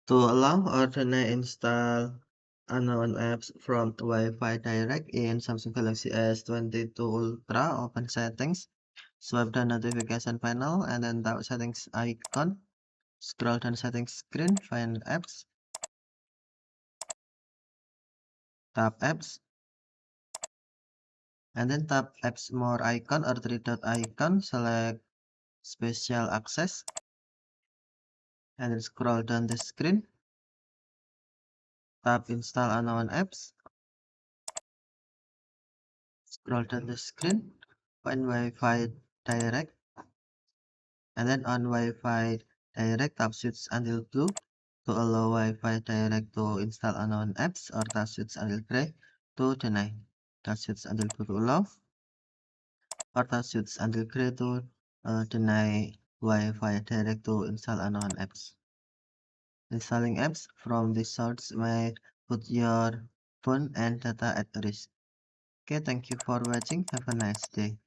To allow or deny install unknown apps from Wi-Fi Direct in Samsung Galaxy S22 Ultra, open settings, swipe the notification panel, and then tap settings icon. Scroll down settings screen, find apps, tap apps, and then tap apps more icon or three dot icon, select special access, and then scroll down the screen, tap install unknown apps, scroll down the screen, find Wi-Fi Direct, and then on Wi-Fi Direct, tap switch until blue to allow Wi-Fi Direct to install unknown apps, or tap switch until gray to deny. Tap switch until blue to allow, or tap switch until gray to deny Wi-Fi Direct to install unknown apps. Installing apps from this source may put your phone and data at risk. Okay, thank you for watching. Have a nice day.